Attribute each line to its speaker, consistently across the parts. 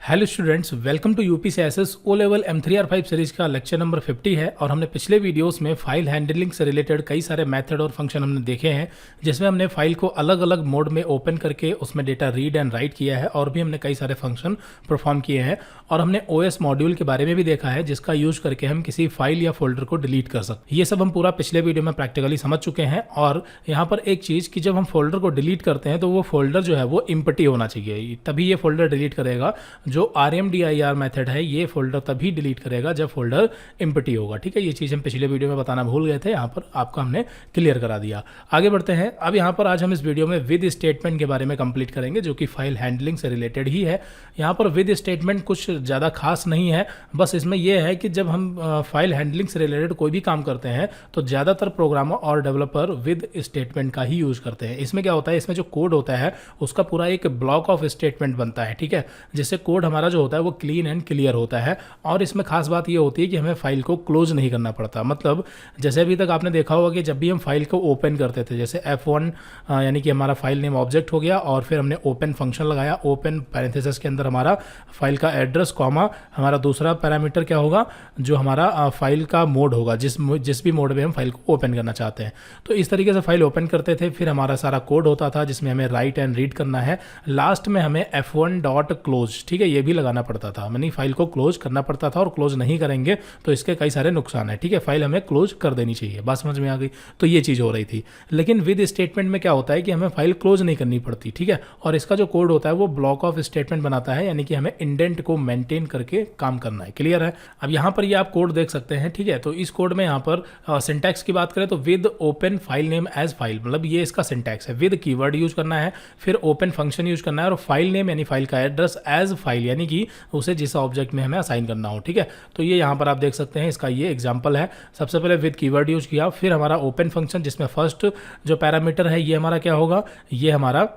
Speaker 1: Hello students, welcome to UPCSS O level M3R5 series का lecture number 50 है। और हमने पिछले वीडियोस में फाइल हैंडलिंग से रिलेटेड कई सारे मेथड और फंक्शन हमने देखे हैं, जिसमें हमने फाइल को अलग अलग मोड में ओपन करके उसमें डेटा रीड एंड राइट किया है और भी हमने कई सारे फंक्शन परफॉर्म किए हैं। और हमने OS मॉड्यूल के बारे में भी देखा है, जिसका यूज करके हम किसी फाइल या फोल्डर को डिलीट कर सकते हैं। ये सब हम पूरा पिछले वीडियो में प्रैक्टिकली समझ चुके हैं। और यहाँ पर एक चीज़ कि जब हम फोल्डर को डिलीट करते हैं तो वो फोल्डर जो है वो एम्प्टी होना चाहिए, तभी ये फोल्डर डिलीट करेगा। जो RMDIR मेथड है, ये फोल्डर तभी डिलीट करेगा जब फोल्डर एम्प्टी होगा। ठीक है, ये चीज़ हम पिछले वीडियो में बताना भूल गए थे, यहाँ पर आपको हमने क्लियर करा दिया। आगे बढ़ते हैं। अब यहाँ पर आज हम इस वीडियो में विद स्टेटमेंट के बारे में कंप्लीट करेंगे, जो कि फाइल हैंडलिंग से रिलेटेड ही है। यहाँ पर विद स्टेटमेंट कुछ ज़्यादा खास नहीं है, बस इसमें यह है कि जब हम फाइल हैंडलिंग से रिलेटेड कोई भी काम करते हैं तो ज़्यादातर प्रोग्रामर और डेवलपर विद स्टेटमेंट का ही यूज़ करते हैं। इसमें क्या होता है, इसमें जो कोड होता है उसका पूरा एक ब्लॉक ऑफ स्टेटमेंट बनता है। ठीक है, जिससे कोड हमारा जो होता है वो क्लीन एंड क्लियर होता है। और इसमें खास बात ये होती है कि हमें फाइल को क्लोज नहीं करना पड़ता। मतलब जैसे अभी तक आपने देखा होगा कि जब भी हम फाइल को ओपन करते थे, जैसे F1 यानी कि हमारा फाइल नेम ऑब्जेक्ट हो गया और फिर हमने ओपन फंक्शन लगाया, ओपन पैरेंथेसिस के अंदर हमारा फाइल का एड्रेस कॉमा हमारा दूसरा पैरामीटर क्या होगा, जो हमारा फाइल का मोड होगा, जिस भी मोड में हम फाइल को ओपन करना चाहते हैं। तो इस तरीके से फाइल ओपन करते थे। फिर हमारा सारा कोड होता था जिसमें हमें राइट एंड रीड करना है। लास्ट में हमें F1.close, ठीक है, ये भी लगाना पड़ता था, यानी फाइल को क्लोज करना पड़ता था। और क्लोज नहीं करेंगे तो इसके कई सारे नुकसान है। ठीक है, फाइल हमें क्लोज कर देनी चाहिए। बात समझ में आ गई? तो ये चीज़ हो रही थी। लेकिन विद स्टेटमेंट में क्या होता है कि हमें फाइल क्लोज नहीं करनी पड़ती। ठीक है, और इसका जो कोड होता है वो ब्लॉक ऑफ स्टेटमेंट बनाता है, यानी कि हमें इंडेंट को मेंटेन करके काम करना है। क्लियर है? अब यहाँ पर ये आप कोड देख सकते हैं। ठीक है, तो इस कोड में यहाँ पर सिंटैक्स की बात करें तो with open file name as file, मतलब ये इसका सिंटैक्स है। विद कीवर्ड यूज करना है, फिर ओपन फंक्शन यूज करना है, और फाइल नेम यानी फाइल का एड्रेस एज फाइल, यानी कि उसे जिस ऑब्जेक्ट में हमें असाइन करना हो। ठीक है, तो ये यहाँ पर आप देख सकते हैं, इसका ये एग्जांपल है। सबसे पहले विद कीवर्ड यूज किया, फिर हमारा ओपन फंक्शन जिसमें फर्स्ट जो पैरामीटर है ये हमारा क्या होगा, ये हमारा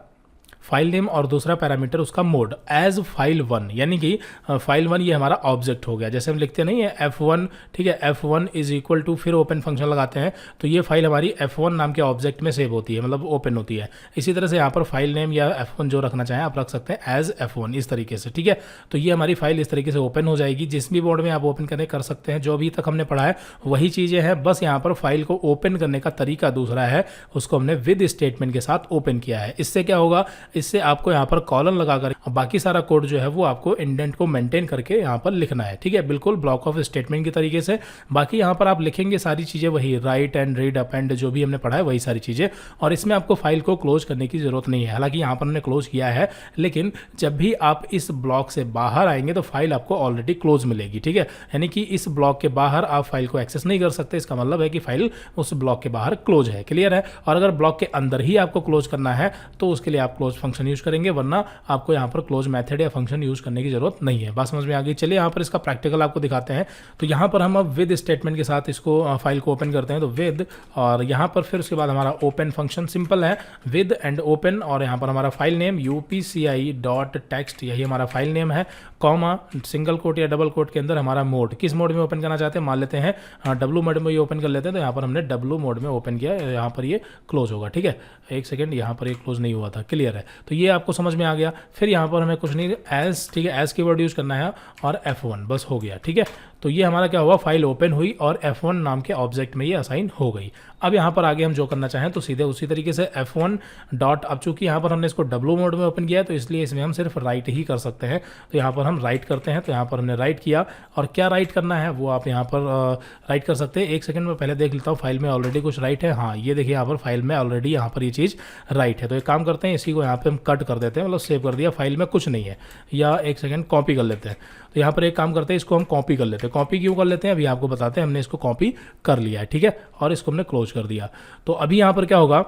Speaker 1: फाइल नेम और दूसरा पैरामीटर उसका मोड एज फाइल 1, यानी कि फाइल 1 ये हमारा ऑब्जेक्ट हो गया। जैसे हम लिखते नहीं है F1, ठीक है, F1 इज इक्वल टू, फिर ओपन फंक्शन लगाते हैं तो ये फाइल हमारी F1 नाम के ऑब्जेक्ट में सेव होती है, मतलब ओपन होती है। इसी तरह से यहाँ पर फाइल नेम या F1 जो रखना चाहें आप रख सकते हैं एज F1, इस तरीके से। ठीक है, तो ये हमारी फाइल इस तरीके से ओपन हो जाएगी। जिस भी मोड में आप ओपन कर सकते हैं, जो अभी तक हमने पढ़ा है वही चीज़ें हैं, बस यहाँ पर फाइल को ओपन करने का तरीका दूसरा है, उसको हमने विद स्टेटमेंट के साथ ओपन किया है। इससे क्या होगा, इससे आपको यहाँ पर कॉलन लगाकर बाकी सारा कोड जो है वो आपको इंडेंट को मेंटेन करके यहाँ पर लिखना है। ठीक है, बिल्कुल ब्लॉक ऑफ स्टेटमेंट की तरीके से। बाकी यहाँ पर आप लिखेंगे सारी चीज़ें वही, राइट एंड रीड अपेंड, जो भी हमने पढ़ा है वही सारी चीज़ें। और इसमें आपको फाइल को क्लोज करने की जरूरत नहीं है। हालांकि यहाँ पर हमने क्लोज किया है, लेकिन जब भी आप इस ब्लॉक से बाहर आएंगे तो फाइल आपको ऑलरेडी क्लोज मिलेगी। ठीक है, यानी कि इस ब्लॉक के बाहर आप फाइल को एक्सेस नहीं कर सकते। इसका मतलब है कि फाइल उस ब्लॉक के बाहर क्लोज है। क्लियर है? और अगर ब्लॉक के अंदर ही आपको क्लोज करना है तो उसके लिए आप क्लोज फंक्शन यूज करेंगे, वरना आपको यहाँ पर क्लोज मेथड या फंक्शन यूज करने की जरूरत नहीं है। बात समझ में आ गई? चलिए यहाँ पर इसका प्रैक्टिकल आपको दिखाते हैं। तो यहाँ पर हम अब विद स्टेटमेंट के साथ इसको फाइल को ओपन करते हैं, तो विद, और यहाँ पर फिर उसके बाद हमारा ओपन फंक्शन सिंपल है, विद एंड ओपन, और यहाँ पर हमारा फाइल नेम UPCI.text, यही हमारा फाइल नेम है, कॉमा सिंगल कोट या डबल कोट के अंदर हमारा मोड, किस मोड में ओपन करना चाहते हैं, मान लेते हैं W मोड में ये ओपन कर लेते हैं। तो यहाँ पर हमने W मोड में ओपन किया, यहाँ पर ये क्लोज होगा। ठीक है, एक सेकेंड, यहाँ पर ये क्लोज नहीं हुआ था। क्लियर है? तो ये आपको समझ में आ गया। फिर यहाँ पर हमें कुछ नहीं, एज, ठीक है, एज कीवर्ड यूज करना है और F1, बस हो गया। ठीक है, तो ये हमारा क्या हुआ, फाइल ओपन हुई और F1 नाम के ऑब्जेक्ट में ये असाइन हो गई। अब यहाँ पर आगे हम जो करना चाहें तो सीधे उसी तरीके से F1 डॉट, अब चूंकि यहाँ पर हमने इसको W मोड में ओपन किया है तो इसलिए इसमें हम सिर्फ राइट ही कर सकते हैं। तो यहाँ पर हम राइट करते हैं, तो यहाँ पर हमने राइट किया, और क्या राइट करना है वो आप यहाँ पर राइट कर सकते हैं। एक सेकंड में पहले देख लेता हूँ फाइल में ऑलरेडी कुछ राइट है। हाँ, ये देखिए यहाँ पर फाइल में ऑलरेडी यहाँ पर ये चीज़ राइट है। तो एक काम करते हैं, इसी को यहाँ पर हम कट कर देते हैं, मतलब सेव कर दिया, फाइल में कुछ नहीं है। या एक सेकेंड, कॉपी कर लेते हैं। तो यहाँ पर एक काम करते हैं, इसको हम कॉपी कर लेते हैं। कॉपी क्यों कर लेते हैं अभी आपको बताते हैं। हमने इसको कॉपी कर लिया है, ठीक है, और इसको हमने क्लोज कर दिया। तो अभी यहाँ पर क्या होगा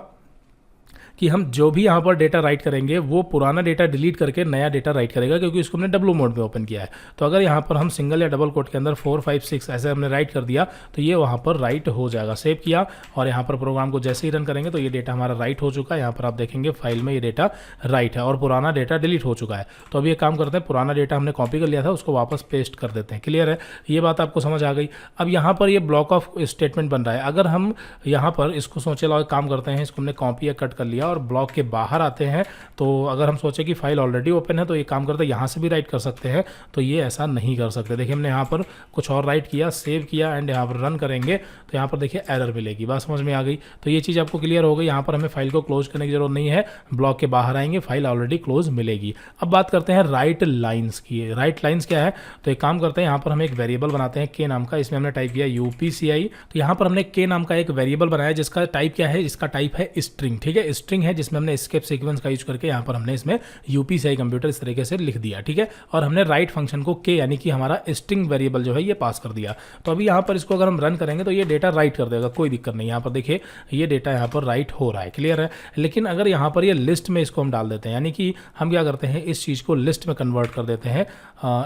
Speaker 1: कि हम जो भी यहाँ पर डेटा राइट करेंगे वो पुराना डेटा डिलीट करके नया डेटा राइट करेगा, क्योंकि इसको हमने W मोड में ओपन किया है। तो अगर यहाँ पर हम सिंगल या डबल कोट के अंदर 4, 5, 6 ऐसे हमने राइट कर दिया तो ये वहाँ पर राइट हो जाएगा। सेव किया और यहाँ पर प्रोग्राम को जैसे ही रन करेंगे तो ये डेटा हमारा राइट हो चुका है। यहाँ पर आप देखेंगे फाइल में ये डेटा राइट है और पुराना डेटा डिलीट हो चुका है। तो अभी एक काम करते हैं, पुराना डेटा हमने कॉपी कर लिया था उसको वापस पेस्ट कर देते हैं। क्लियर है? ये बात आपको समझ आ गई। अब यहाँ पर ये ब्लॉक ऑफ स्टेटमेंट बन रहा है। अगर हम यहाँ पर इसको सोचे लो, काम करते हैं, इसको हमने कॉपी या कट कर लिया और ब्लॉक के बाहर आते हैं तो अगर हम सोचें कि फाइल ऑलरेडी ओपन है तो ये काम करते हैं यहाँ से भी राइट कर सकते हैं, तो ये ऐसा नहीं कर सकते। देखिए हमने यहाँ पर कुछ और राइट किया, सेव किया एंड यहाँ पर रन करेंगे तो यहाँ पर देखिए एरर मिलेगी। बात समझ में आ गई? तो ये चीज़ आपको क्लियर हो गई। यहाँ पर हमें फाइल को क्लोज करने की जरूरत नहीं है, ब्लॉक के बाहर आएंगे, फाइल ऑलरेडी क्लोज मिलेगी। अब बात करते हैं राइट लाइन्स की। राइट लाइन्स क्या है? तो एक काम करते हैं, यहाँ पर हम एक वेरिएबल बनाते हैं के नाम का, इसमें हमने टाइप किया UPCI। तो यहाँ पर हमने के नाम का एक वेरिएबल बनाया जिसका टाइप क्या है? इसका टाइप है स्ट्रिंग, ठीक है, स्ट्रिंग है, जिसमें हमने एस्केप सीक्वेंस का यूज करके यहाँ पर हमने इसमें UPCI कंप्यूटर इस तरीके से लिख दिया, ठीक है। और हमने राइट फंक्शन को के यानी कि हमारा स्ट्रिंग वेरिएबल जो है ये पास कर दिया। तो अभी यहाँ पर इसको अगर हम रन करेंगे तो ये डेटा राइट कर देगा, कोई दिक्कत नहीं। यहाँ पर देखिए ये डेटा यहाँ पर राइट हो रहा है, क्लियर है। लेकिन अगर यहाँ पर ये लिस्ट में इसको हम डाल देते हैं, यानी कि हम क्या करते हैं, इस चीज़ को लिस्ट में कन्वर्ट कर देते हैं।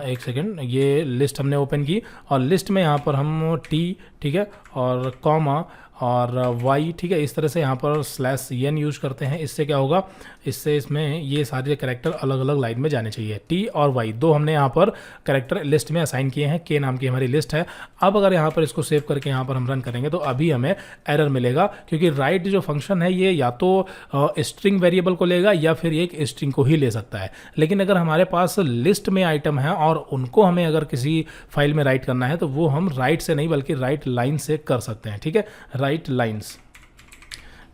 Speaker 1: एक सेकेंड, ये लिस्ट हमने ओपन की और लिस्ट में यहाँ पर हम टी, ठीक है, और कॉमा और y, ठीक है, इस तरह से यहाँ पर /n यूज करते हैं। इससे क्या होगा, इससे इसमें ये सारे कैरेक्टर अलग अलग लाइन में जाने चाहिए। t और y दो हमने यहाँ पर कैरेक्टर लिस्ट में असाइन किए हैं, के नाम की हमारी लिस्ट है। अब अगर यहाँ पर इसको सेव करके यहाँ पर हम रन करेंगे तो अभी हमें एरर मिलेगा, क्योंकि राइट जो फंक्शन है ये या तो स्ट्रिंग वेरिएबल को लेगा या फिर एक स्ट्रिंग को ही ले सकता है। लेकिन अगर हमारे पास लिस्ट में आइटम है और उनको हमें अगर किसी फाइल में राइट करना है तो वो हम राइट से नहीं बल्कि राइट लाइन से कर सकते हैं, ठीक है, राइट लाइन्स,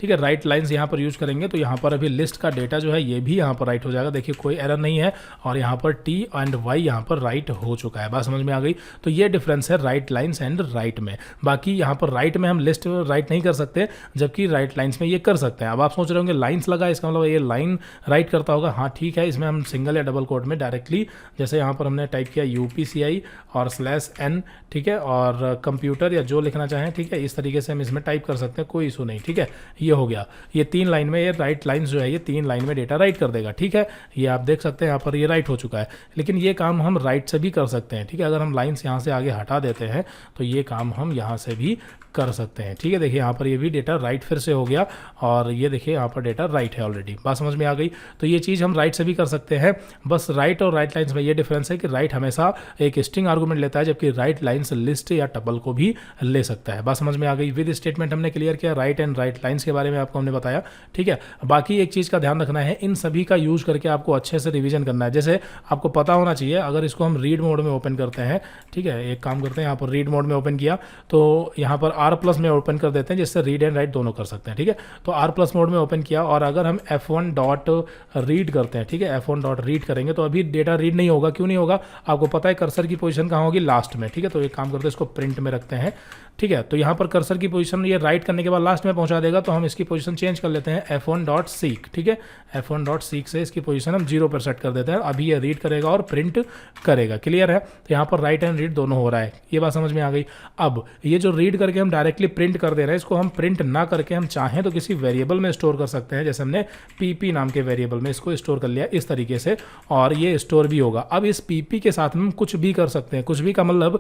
Speaker 1: ठीक है, राइट लाइंस यहाँ पर यूज करेंगे तो यहाँ पर अभी लिस्ट का डेटा जो है ये भी यहाँ पर राइट हो जाएगा। देखिए कोई एरर नहीं है और यहाँ पर टी एंड वाई यहाँ पर राइट हो चुका है। बात समझ में आ गई? तो ये डिफरेंस है राइट लाइंस एंड राइट में। बाकी यहाँ पर राइट में हम लिस्ट राइट नहीं कर सकते, जबकि राइट लाइंस में ये कर सकते हैं। अब आप सोच रहे होंगे लाइंस लगा, इसका मतलब ये लाइन राइट करता होगा। हाँ ठीक है, इसमें हम सिंगल या डबल कोट में डायरेक्टली, जैसे यहाँ पर हमने टाइप किया UPCI और /n, ठीक है, और कंप्यूटर या जो लिखना चाहें, ठीक है, इस तरीके से हम इसमें टाइप कर सकते हैं, कोई इशू नहीं, ठीक है। ये हो गया, ये 3 लाइन में, ये राइट लाइन्स जो है ये 3 लाइन में डेटा राइट कर देगा, ठीक है। ये आप देख सकते हैं यहाँ पर ये राइट हो चुका है। लेकिन ये काम हम राइट से भी कर सकते हैं, ठीक है। अगर हम लाइन्स यहाँ से आगे हटा देते हैं तो ये काम हम यहाँ से भी कर सकते हैं, ठीक है। देखिए यहाँ पर ये भी डेटा राइट फिर से हो गया और ये देखिए यहाँ पर डेटा राइट है ऑलरेडी। बात समझ में आ गई? तो ये चीज़ हम राइट से भी कर सकते हैं। बस राइट और राइट लाइन्स में ये डिफरेंस है कि राइट हमेशा एक स्ट्रिंग आर्गूमेंट लेता है, जबकि राइट लाइन्स लिस्ट या टपल को भी ले सकता है। बात समझ में आ गई? विद स्टेटमेंट हमने क्लियर किया, राइट एंड राइट लाइन्स के बारे में आपको हमने बताया, ठीक है। बाकी एक चीज़ का ध्यान रखना है, इन सभी का यूज करके आपको अच्छे से रिविजन करना है। जैसे आपको पता होना चाहिए, अगर इसको हम रीड मोड में ओपन करते हैं, ठीक है, एक काम करते हैं, यहाँ पर रीड मोड में ओपन किया तो यहाँ पर R+ में ओपन कर देते हैं, जिससे रीड एंड राइट दोनों कर सकते हैं, ठीक है। तो R+ मोड में ओपन किया और अगर हम F1.रीड करते हैं, ठीक है, F1.रीड करेंगे तो अभी डेटा रीड नहीं होगा। क्यों नहीं होगा? आपको पता है कर्सर की पोजीशन कहाँ होगी? लास्ट में, ठीक है। तो एक काम करते हैं, इसको प्रिंट में रखते हैं, ठीक है। तो यहाँ पर कर्सर की पोजीशन ये राइट करने के बाद लास्ट में पहुँचा देगा, तो हम इसकी पोजीशन चेंज कर लेते हैं F1.seek, ठीक है। F1.seek से इसकी पोजीशन हम 0 पर सेट कर देते हैं। अभी ये रीड करेगा और प्रिंट करेगा, क्लियर है। तो यहाँ पर राइट एंड रीड दोनों हो रहा है, ये बात समझ में आ गई। अब ये जो रीड करके हम डायरेक्टली प्रिंट कर दे रहे हैं, इसको हम प्रिंट ना करके हम चाहें तो किसी वेरिएबल में स्टोर कर सकते हैं। जैसे हमने PP नाम के वेरिएबल में इसको स्टोर कर लिया इस तरीके से, और ये स्टोर भी होगा। अब इस PP के साथ हम कुछ भी कर सकते हैं। कुछ भी का मतलब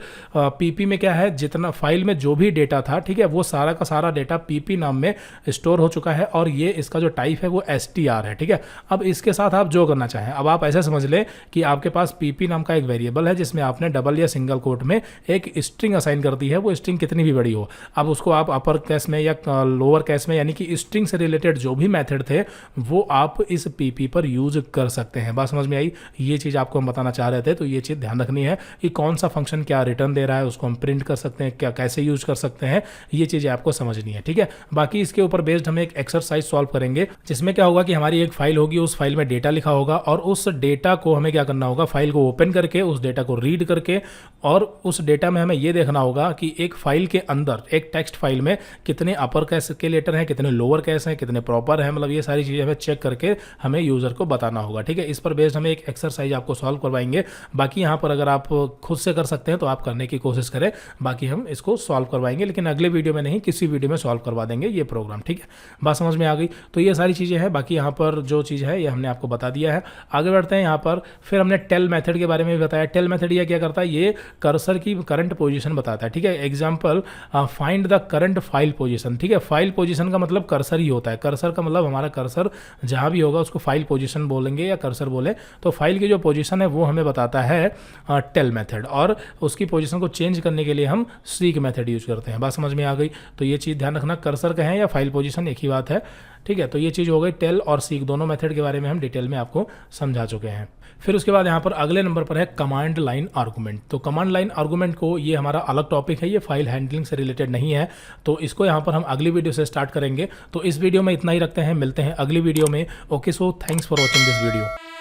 Speaker 1: PP में क्या है, जितना फाइल में जो भी डेटा था, ठीक है, वो सारा का सारा डेटा PP नाम में स्टोर हो चुका है और ये इसका जो टाइप है वो str है, ठीक है। अब इसके साथ आप जो करना चाहें, अब आप ऐसे समझ लें कि आपके पास PP नाम का एक वेरिएबल है जिसमें आपने डबल या सिंगल कोट में एक स्ट्रिंग असाइन कर दी है। वो स्ट्रिंग कितनी भी बड़ी हो, अब उसको आप अपर केस में या लोअर केस में, यानी कि स्ट्रिंग से रिलेटेड जो भी मेथड थे वो आप इस PP पर यूज कर सकते हैं। बात समझ में आई? ये चीज़ आपको हम बताना चाह रहे थे। तो ये चीज़ ध्यान रखनी है कि कौन सा फंक्शन क्या रिटर्न दे रहा है, उसको हम प्रिंट कर सकते हैं, क्या कैसे यूज कर सकते हैं, ये चीज़ें आपको समझनी है, ठीक है। बाकी इसके ऊपर बेस्ड हम एक एक्सरसाइज सॉल्व करेंगे, जिसमें क्या होगा कि हमारी एक फाइल होगी, उस फाइल में डेटा लिखा होगा और उस डेटा को हमें क्या करना होगा, फाइल को ओपन करके उस डेटा को रीड करके, और उस डेटा में हमें ये देखना होगा कि एक फाइल के अंदर, एक टेक्स्ट फाइल में कितने अपर केस के लेटर हैं, कितने लोअर केस हैं, कितने प्रॉपर हैं, मतलब ये सारी चीज़ें हमें चेक करके हमें यूज़र को बताना होगा, ठीक है। इस पर बेस्ड हमें एक एक्सरसाइज आपको सॉल्व करवाएंगे। बाकी यहाँ पर अगर आप खुद से कर सकते हैं तो आप करने की कोशिश करें, बाकी हम इसको सॉल्व करवाएंगे, लेकिन अगले वीडियो में नहीं, किसी वीडियो में सॉल्व करवा देंगे ये प्रोग्राम, ठीक है। बात समझ में आ गई? तो ये सारी चीज़ें हैं। बाकी यहाँ पर जो चीज़ है ये हमने आपको बता दिया है। आगे बढ़ते हैं। यहाँ पर फिर हमने टेल मेथड के बारे में भी बताया। टेल मेथड ये क्या करता है, ये कर्सर की करंट पोजीशन बताता है, ठीक है। Example, find the current file position, ठीक है। फाइल पोजीशन का मतलब कर्सर ही होता है। कर्सर का मतलब हमारा कर्सर जहाँ भी होगा उसको फाइल पोजीशन बोलेंगे या कर्सर बोले, तो फाइल की जो पोजीशन है वो हमें बताता है टेल मेथड, और उसकी पोजीशन को चेंज करने के लिए हम सीक मेथड यूज करते हैं। बात समझ में आ गई? तो ये चीज़ ध्यान रखना, कर्सर कहें या फाइल पोजीशन एक ही बात है, ठीक है। तो ये चीज़ हो गई। टेल और सीक दोनों मेथड के बारे में हम डिटेल में आपको समझा चुके हैं। फिर उसके बाद यहाँ पर अगले नंबर पर है कमांड लाइन आर्गूमेंट। तो कमांड लाइन आर्गूमेंट को, ये हमारा अलग टॉपिक है, ये फाइल हैंडलिंग से रिलेटेड नहीं है, तो इसको यहाँ पर हम अगली वीडियो से स्टार्ट करेंगे। तो इस वीडियो में इतना ही रखते हैं, मिलते हैं अगली वीडियो में। Okay, so thanks for watching this video.